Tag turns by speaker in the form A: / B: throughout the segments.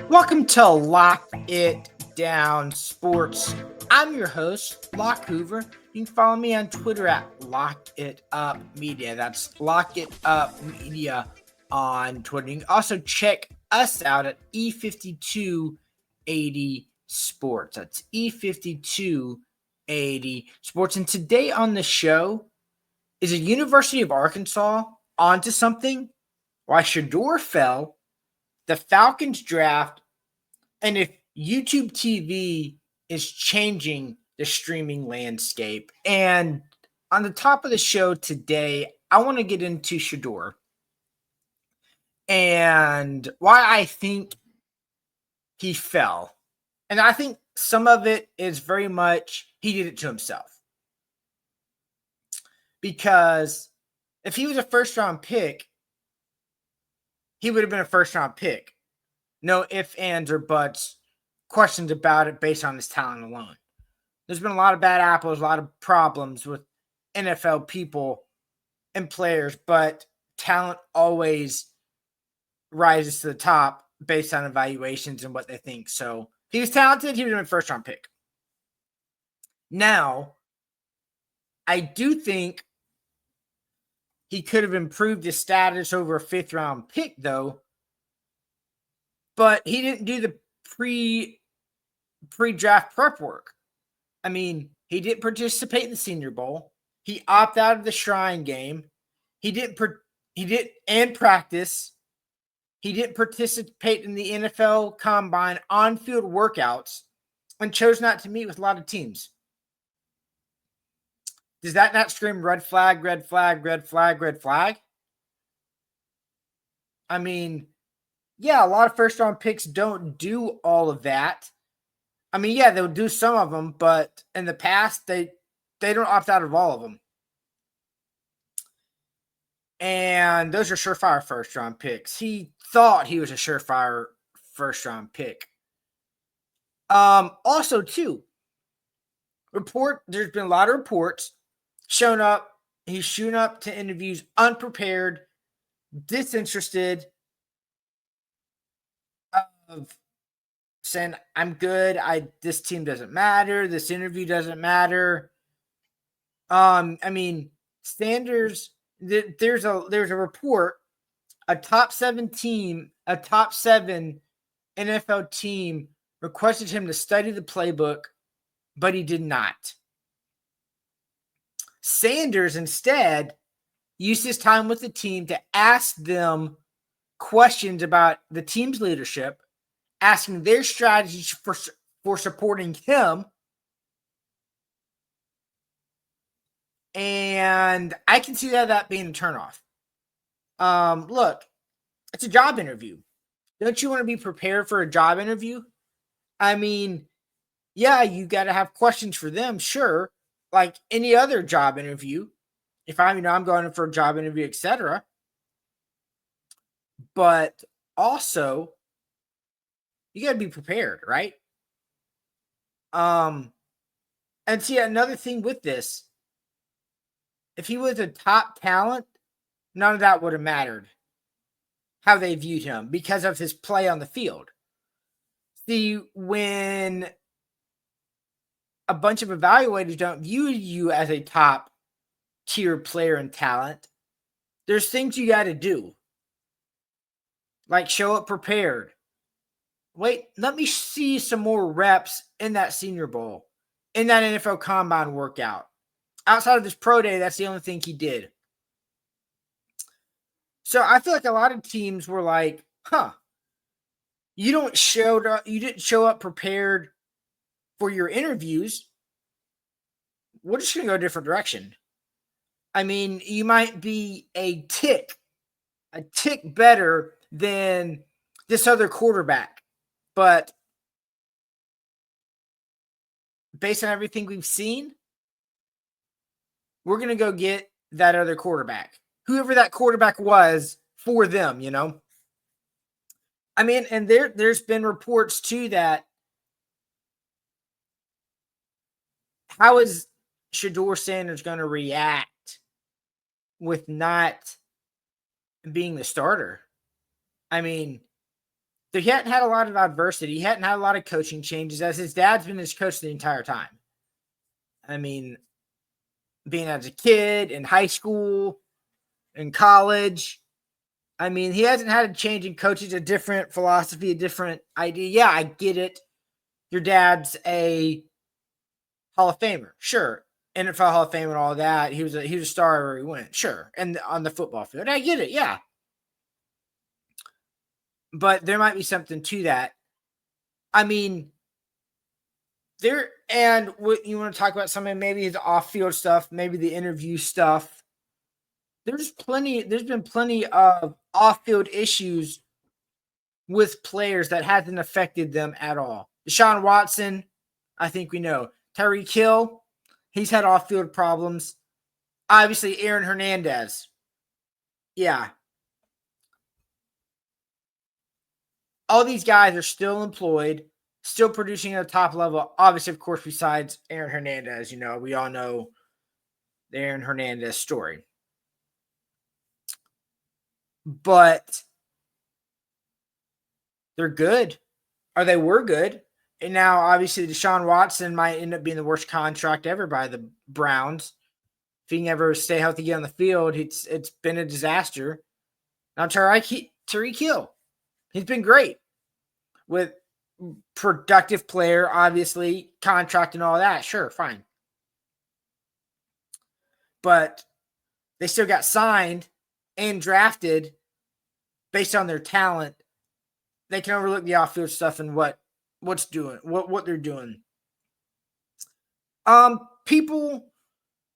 A: Welcome to Lock It Down Sports. I'm your host, Locke Hoover. You can follow me on Twitter at Lock It Up Media. That's Lock It Up Media on Twitter. You can also check us out at E5280 Sports. That's E5280 Sports. And today on the show is a University of Arkansas onto something? Why Shedeur fell, the Falcons draft, and if YouTube TV is changing the streaming landscape. And on the top of the show today, I want to get into Shedeur and why I think he fell. And I think some of it is very much he did it to himself. Because if he was a first-round pick, he would have been a first-round pick. No ifs, ands, or buts, questions about it based on his talent alone. There's been a lot of bad apples, a lot of problems with NFL people and players, but talent always rises to the top based on evaluations and what they think. So if he was talented, he would have been a first-round pick. Now, I do think he could have improved his status over a fifth-round pick, though, but he didn't do the pre-draft prep work. I mean, he didn't participate in the Senior Bowl. He opted out of the Shrine Game. He didn't practice. He didn't participate in the NFL Combine on-field workouts and chose not to meet with a lot of teams. Does that not scream red flag, red flag, red flag, red flag? I mean, yeah, a lot of first-round picks don't do all of that. I mean, yeah, they'll do some of them, but in the past, they don't opt out of all of them. And those are surefire first-round picks. He thought he was a surefire first-round pick. Also, too, there's been a lot of reports showing up. He's shooting up to interviews unprepared, disinterested, of saying, I'm good. This team doesn't matter. This interview doesn't matter. I mean, Sanders, there's a report, a top 7 NFL team requested him to study the playbook, but he did not. Sanders instead used his time with the team to ask them questions about the team's leadership, asking their strategies for supporting him. And I can see that being a turnoff. Look, it's a job interview. Don't you want to be prepared for a job interview? I mean, yeah, you got to have questions for them, sure, like any other job interview. If I'm going in for a job interview, etc. But also, you got to be prepared, right? And see, another thing with this, if he was a top talent, none of that would have mattered, how they viewed him, because of his play on the field. See, when a bunch of evaluators don't view you as a top tier player and talent, there's things you got to do. Like show up prepared. Wait, let me see some more reps in that Senior Bowl, in that NFL Combine workout. Outside of this pro day, that's the only thing he did. So I feel like a lot of teams were like, you didn't show up prepared for your interviews. We're just going to go a different direction. I mean, you might be a tick better than this other quarterback, but based on everything we've seen, we're going to go get that other quarterback, whoever that quarterback was for them, you know? I mean, and there's been reports too that how is Shedeur Sanders going to react with not being the starter? I mean, he hadn't had a lot of adversity. He hadn't had a lot of coaching changes, as his dad's been his coach the entire time. I mean, being as a kid, in high school, in college. I mean, he hasn't had a change in coaches, a different philosophy, a different idea. Yeah, I get it. Your dad's a Hall of Famer. Sure. NFL Hall of Fame and all that. He was a star where he went. Sure. And on the football field. I get it. Yeah. But there might be something to that. I mean, and what you want to talk about something, maybe the off-field stuff, maybe the interview stuff. There's been plenty of off-field issues with players that hasn't affected them at all. Deshaun Watson, I think we know. Tyreek Hill, he's had off-field problems. Obviously, Aaron Hernandez. Yeah. All these guys are still employed, still producing at a top level. Obviously, of course, besides Aaron Hernandez, we all know the Aaron Hernandez story. But they're good, or they were good. And now, obviously, Deshaun Watson might end up being the worst contract ever by the Browns. If he can ever stay healthy again on the field, it's been a disaster. Now, Tyreek Hill, he's been great with productive player, obviously, contract and all that. Sure, fine. But they still got signed and drafted based on their talent. They can overlook the off-field stuff and what they're doing. People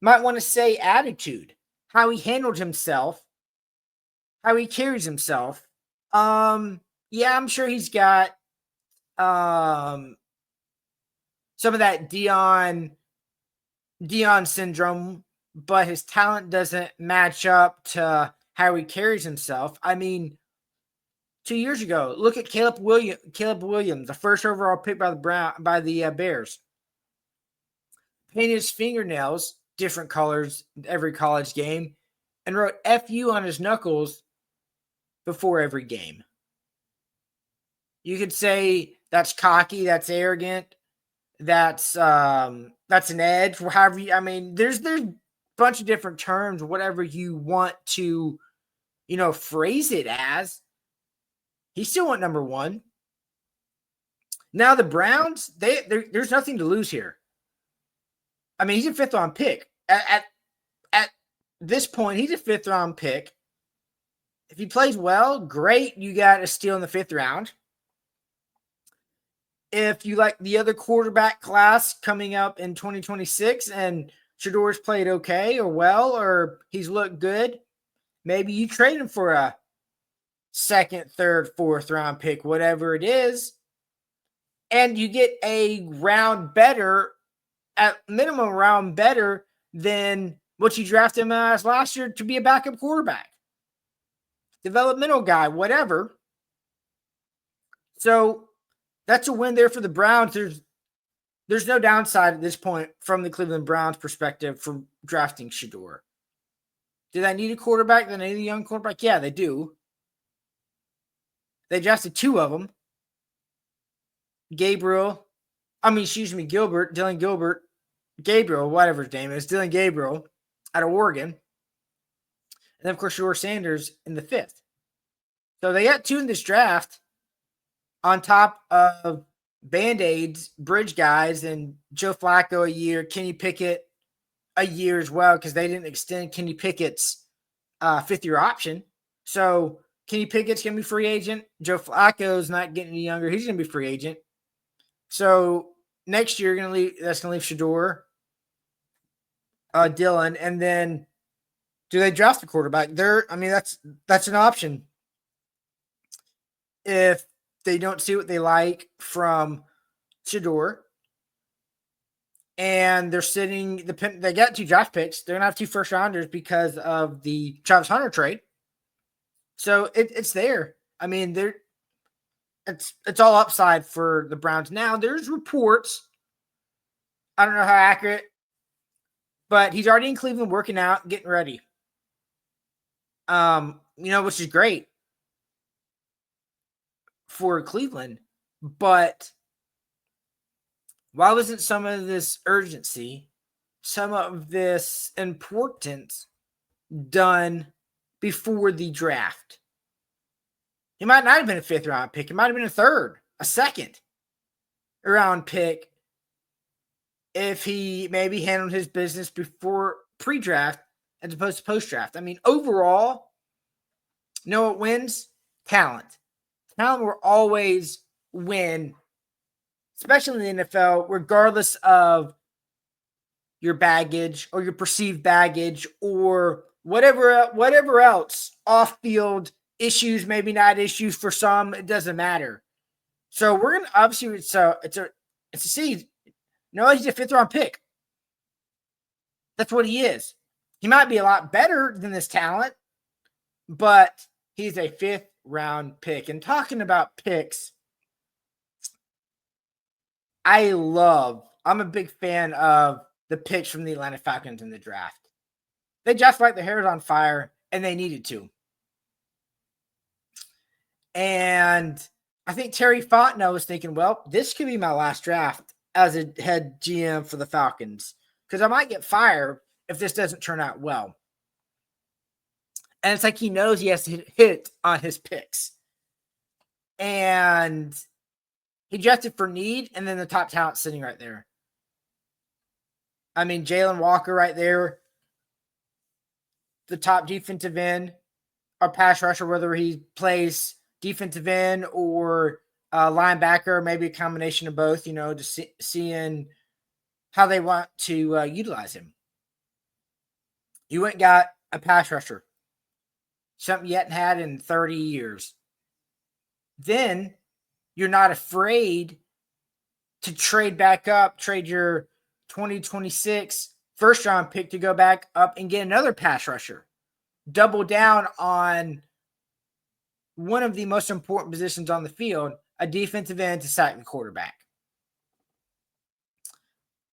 A: might want to say attitude, how he handled himself, how he carries himself. Yeah, I'm sure he's got some of that Dion syndrome, but his talent doesn't match up to how he carries himself. I mean, 2 years ago, look at Caleb Williams, the first overall pick by the Bears. Painted his fingernails different colors every college game and wrote "FU" on his knuckles before every game. You could say that's cocky, that's arrogant, that's an edge. However, there's a bunch of different terms, whatever you want to, phrase it as. He still went number one. Now the Browns, there's nothing to lose here. I mean, he's a fifth-round pick. At this point, he's a fifth-round pick. If he plays well, great. You got a steal in the fifth round. If you like the other quarterback class coming up in 2026 and Shedeur's played okay or well, or he's looked good, maybe you trade him for a second, third, fourth round pick, whatever it is, and you get a round better, at minimum round better than what you drafted him as last year to be a backup quarterback, developmental guy, whatever. So that's a win there for the Browns. There's no downside at this point from the Cleveland Browns perspective from drafting Shedeur. Do they need a quarterback? Do they need a young quarterback? Yeah, they do. They drafted two of them. Dylan Gabriel, whatever his name is, Dylan Gabriel out of Oregon. And then, of course, Shedeur Sanders in the fifth. So they got two in this draft on top of Band-Aids, bridge guys, and Joe Flacco a year, Kenny Pickett a year as well, because they didn't extend Kenny Pickett's fifth-year option. So Kenny Pickett's going to be free agent. Joe Flacco's not getting any younger. He's going to be free agent. So next year, that's going to leave Shedeur, Dylan, and then do they draft a quarterback? That's an option. If they don't see what they like from Shedeur, and they got two draft picks. They're going to have two first rounders because of the Travis Hunter trade. So it's there. I mean, it's all upside for the Browns. Now, there's reports. I don't know how accurate, but he's already in Cleveland working out, getting ready. Which is great. for Cleveland. But why wasn't some of this urgency, some of this importance done before the draft? He might not have been a 5th round pick. It might have been a 3rd, a 2nd round pick if he maybe handled his business before pre-draft as opposed to post-draft. I mean, overall, you know what wins? Talent. Talent will always win, especially in the NFL, regardless of your baggage or your perceived baggage or whatever else, off-field issues, maybe not issues for some. It doesn't matter. So we're gonna obviously it's a seed. No, he's a 5th round pick. That's what he is. He might be a lot better than this talent, but he's a 5th round pick. And talking about picks, I'm a big fan of the picks from the Atlanta Falcons in the draft. They just light their hairs on fire, and they needed to. And I think Terry Fontenot was thinking, well, this could be my last draft as a head GM for the Falcons because I might get fired if this doesn't turn out well. And it's like he knows he has to hit on his picks. And he drafted for need, and then the top talent sitting right there. I mean, Jalen Walker right there, the top defensive end or pass rusher, whether he plays defensive end or linebacker, maybe a combination of both, just seeing how they want to utilize him. You went and got a pass rusher, something you hadn't had in 30 years. Then you're not afraid to trade back up, trade your 2026 first-round pick to go back up and get another pass rusher. Double down on one of the most important positions on the field, a defensive end to sack the quarterback.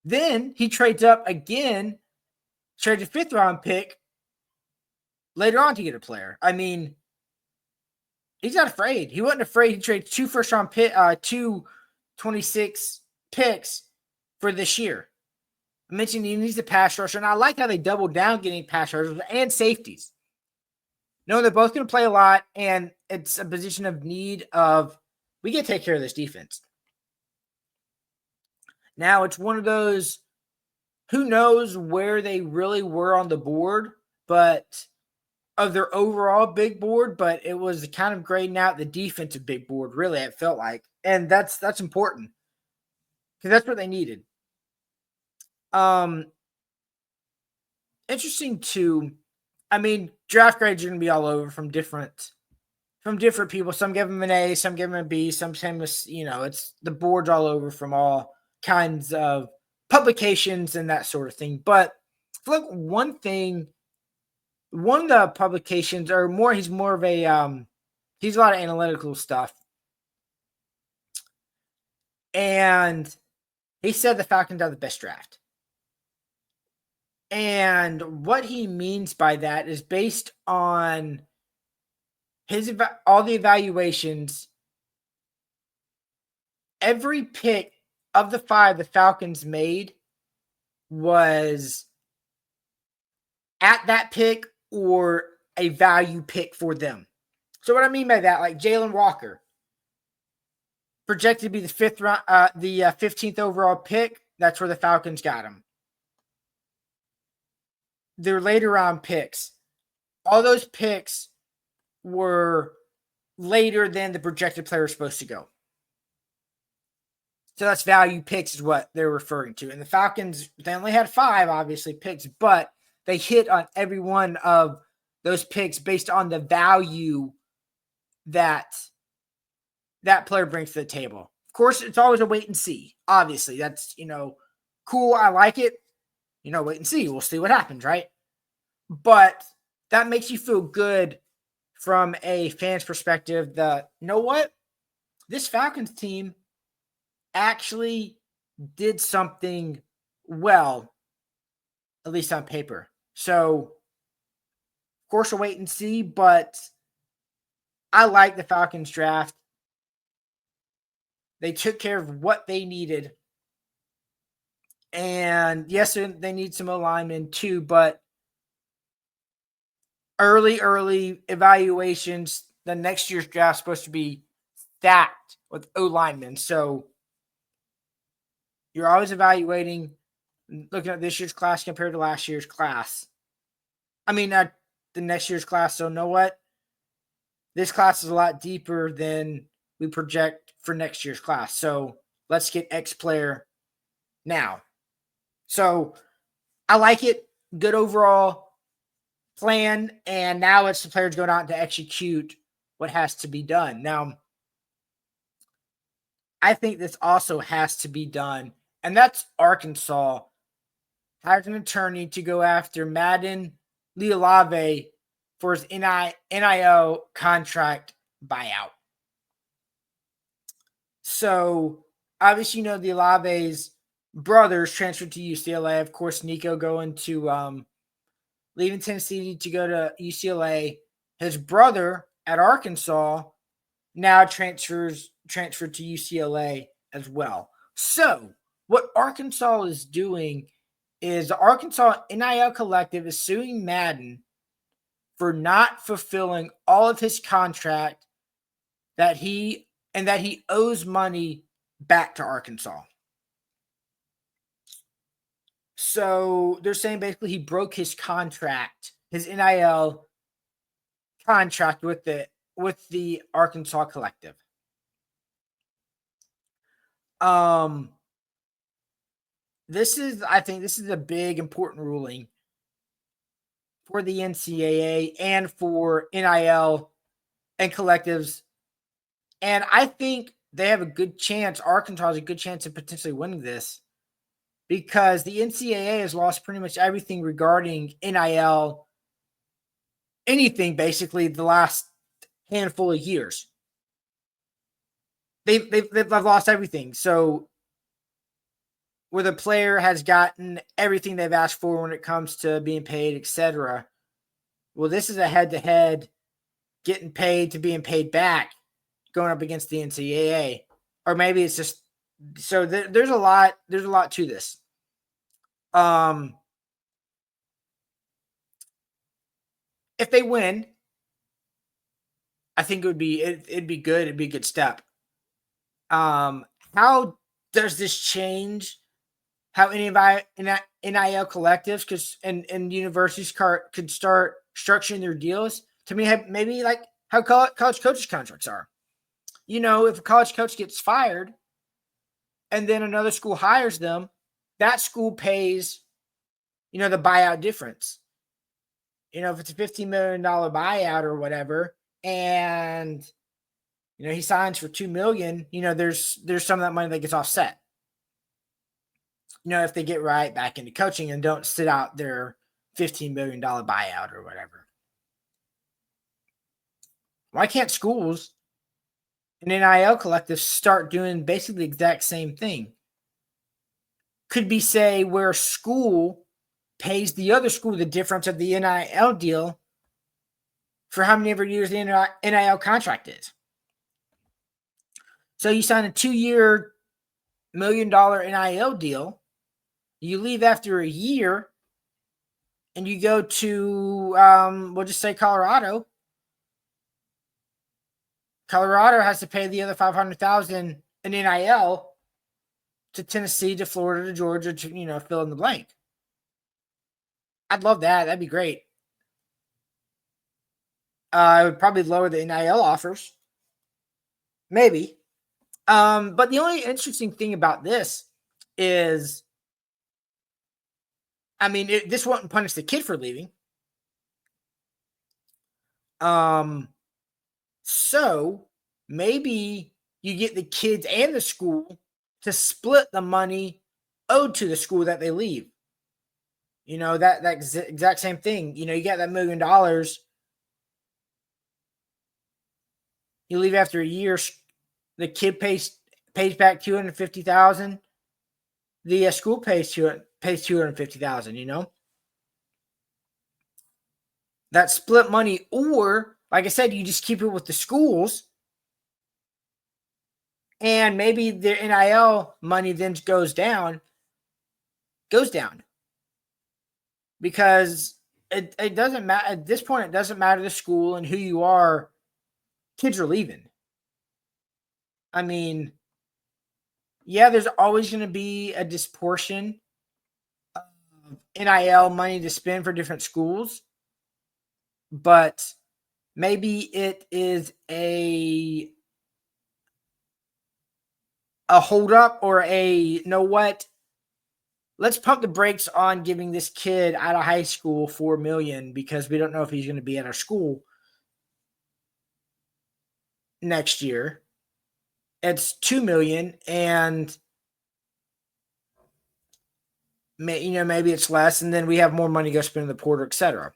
A: Then he trades up again, trades a 5th-round pick later on to get a player. I mean, he's not afraid. He wasn't afraid. He traded 2 first-round pick, 2 26 picks for this year. I mentioned he needs a pass rusher, and I like how they doubled down getting pass rushers and safeties. No, they're both going to play a lot, and it's a position of need of we got to take care of this defense. Now, it's one of those, who knows where they really were on the board, but of their overall big board, but it was kind of grading out the defensive big board, really, it felt like. And that's important because that's what they needed. Interesting too. I mean, draft grades are going to be all over from different people. Some give them an A, some give them a B, some it's the board's all over from all kinds of publications and that sort of thing. But look, one of the publications are more, he's more of a, he's a lot of analytical stuff. And he said the Falcons are the best draft. And what he means by that is based on all the evaluations. Every pick of the 5 the Falcons made was at that pick or a value pick for them. So what I mean by that, like Jalen Walker, projected to be the 5th round, the 15th overall pick. That's where the Falcons got him. Their later round picks, all those picks were later than the projected player was supposed to go. So that's value picks is what they're referring to. And the Falcons, they only had 5, obviously, picks, but they hit on every one of those picks based on the value that player brings to the table. Of course, it's always a wait and see. Obviously, that's, cool. I like it. Wait and see. We'll see what happens, right? But that makes you feel good from a fan's perspective that, you know what? This Falcons team actually did something well, at least on paper. So, of course, we'll wait and see, but I like the Falcons draft. They took care of what they needed. And yes, they need some alignment too, but early evaluations, the next year's draft is supposed to be stacked with O linemen. So you're always evaluating, looking at this year's class compared to last year's class. I mean, the next year's class. So, know what? This class is a lot deeper than we project for next year's class. So, let's get X player now. So, I like it. Good overall plan. And now it's the players going out to execute what has to be done. Now, I think this also has to be done. And that's Arkansas hired an attorney to go after Madden Liolave for his NIL contract buyout. So, obviously, the Olave's brothers transferred to UCLA. Of course, Nico going to leaving Tennessee to go to UCLA. His brother at Arkansas now transferred to UCLA as well. So, what Arkansas is doing is the Arkansas NIL Collective is suing Madden for not fulfilling all of his contract that he owes money back to Arkansas. So they're saying basically he broke his contract, his NIL contract with the Arkansas Collective. I think this is a big important ruling for the NCAA and for NIL and collectives. And I think they have a good chance, Arkansas has a good chance of potentially winning this, because the NCAA has lost pretty much everything regarding NIL, anything basically, the last handful of years. They've lost everything. So where the player has gotten everything they've asked for when it comes to being paid, etc. Well, this is a head-to-head, getting paid to being paid back, going up against the NCAA. Or maybe it's just, so there's a lot to this. If they win, I think it'd be good. It'd be a good step. How does this change how any of NIL collectives and universities could start structuring their deals? To me, maybe like how college coaches' contracts are. If a college coach gets fired and then another school hires them, that school pays, the buyout difference. If it's a $15 million buyout or whatever, and he signs for $2 million, there's some of that money that gets offset. If they get right back into coaching and don't sit out their $15 million buyout or whatever. Why can't schools and NIL collectives start doing basically the exact same thing? Could be, say, where a school pays the other school the difference of the NIL deal for how many ever years the NIL contract is. So you sign a 2-year $1 million NIL deal. You leave after a year and you go to, we'll just say Colorado. Colorado has to pay the other $500,000 in NIL to Tennessee, to Florida, to Georgia, to, fill in the blank. I'd love that. That'd be great. I would probably lower the NIL offers. Maybe. But the only interesting thing about this is, this won't punish the kid for leaving. So maybe you get the kids and the school to split the money owed to the school that they leave. That exact same thing. You got that $1 million. You leave after a year. The kid pays back $250,000. The school pays $250,000. That split money, or like I said, you just keep it with the schools. and maybe the NIL money then goes down because it doesn't matter at this point. It doesn't matter the school and who you are. Kids are leaving. I mean, yeah, there's always going to be a disproportion of NIL money to spend for different schools, but maybe it is a holdup or you know what? Let's pump the brakes on giving this kid out of high school $4 million because we don't know if he's going to be at our school next year. It's $2 million, and maybe it's less, and then we have more money to go spend in the portal, etc.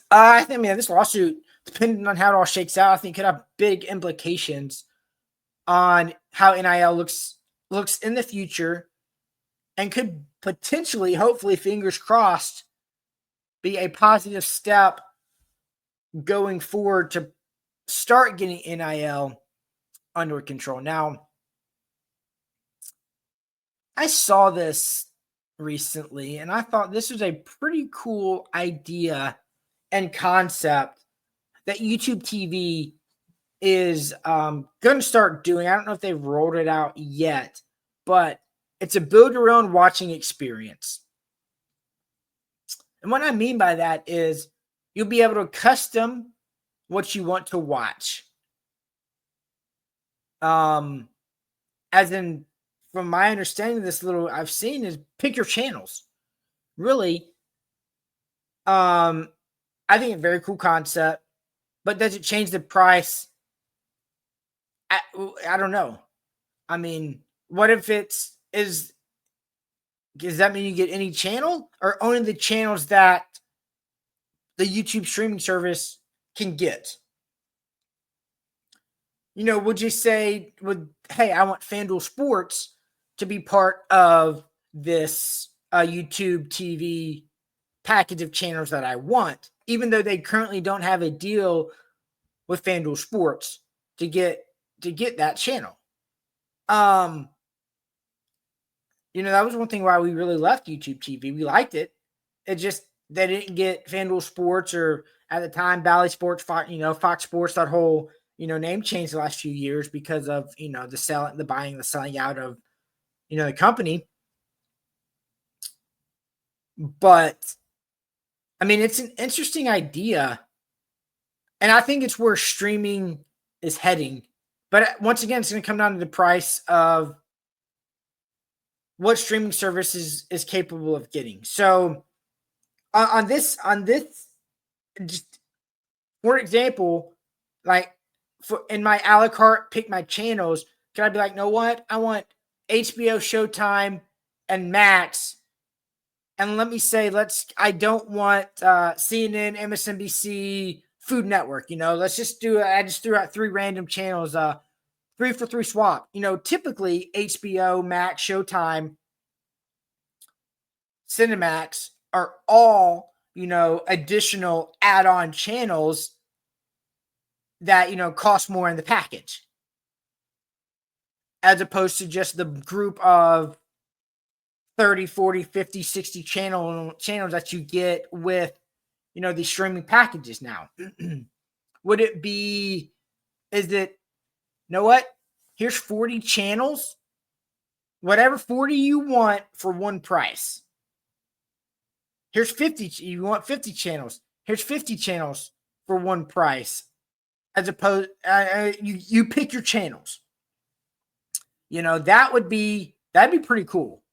A: I think, this lawsuit, depending on how it all shakes out, I think could have big implications on how NIL looks in the future, and could potentially, hopefully, fingers crossed, be a positive step going forward to start getting NIL under control. Now, I saw this recently, and I thought this was a pretty cool idea and concept that YouTube TV is going to start doing. I don't know if they've rolled it out yet, but it's a build your own watching experience. And what I mean by that is you'll be able to custom what you want to watch. As in, from my understanding, this little I've seen is pick your channels. Really, I think a very cool concept, but does it change the price? I don't know. I mean, what if does that mean you get any channel or only the channels that the YouTube streaming service can get? Would you say, hey, I want FanDuel Sports to be part of this YouTube TV package of channels that I want, even though they currently don't have a deal with FanDuel Sports to get that channel. That was one thing why we really left YouTube TV. We liked it. It just they didn't get FanDuel Sports, or at the time Bally Sports, Fox Sports, that whole name change the last few years because of the buying, the selling out of the company. But it's an interesting idea, and I think it's where streaming is heading. But once again, it's going to come down to the price of what streaming service is capable of getting. So on this, just for example, like in my a la carte, pick my channels, can I be like, know what? I want HBO, Showtime, and Max. And let me say, I don't want CNN, MSNBC, Food Network. Let's just do it. I just threw out 3 random channels, 3 for 3 swap. Typically HBO, Max, Showtime, Cinemax are all, additional add-on channels that, cost more in the package, as opposed to just the group of 30, 40, 50, 60 channels that you get with, these streaming packages now. Would it be, is it, what? Here's 40 channels, whatever 40 you want for one price. Here's 50, you want 50 channels. Here's 50 channels for one price. As opposed, you pick your channels. That'd be pretty cool.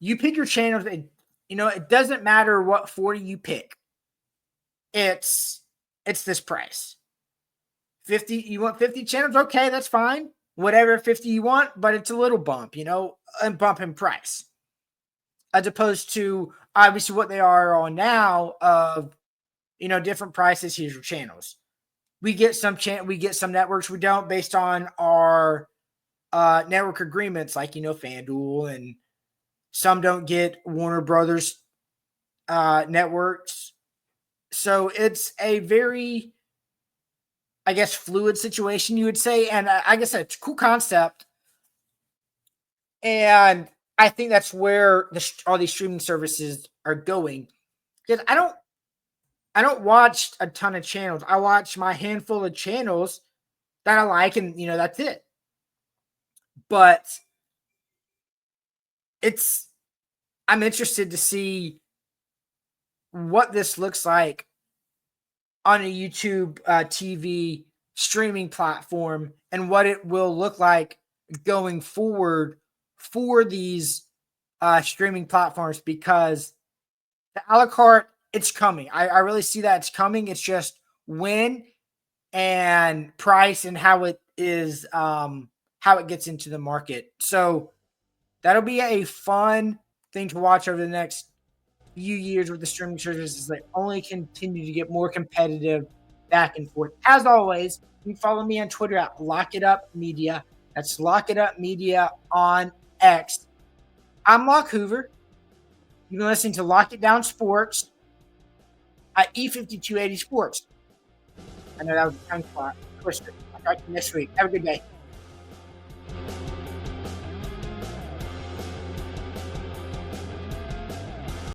A: You pick your channels. It doesn't matter what 40 you pick. It's this price. 50, you want 50 channels? Okay, that's fine. Whatever 50 you want, but it's a little bump, a bump in price. As opposed to obviously what they are on now of, different prices. Here's your channels. We get some networks we don't, based on our network agreements, like FanDuel, and some don't get Warner Brothers networks. So it's a very I guess, fluid situation, you would say. And I guess it's a cool concept. And I think that's where all these streaming services are going. Because I don't watch a ton of channels. I watch my handful of channels that I like, and that's it. But it's I'm interested to see what this looks like on a YouTube TV streaming platform and what it will look like going forward for these streaming platforms, because the a la carte, it's coming. I really see that it's coming. It's just when and price and how it gets into the market. So that'll be a fun thing to watch over the next few years with the streaming services. They only continue to get more competitive back and forth. As always, you can follow me on Twitter at Lock It Up Media. That's Lock It Up Media on X. I'm Locke Hoover. You've been listening to Lock It Down Sports at E5280 Sports. I know that was a tongue twister. I'll talk to you next week. Have a good day.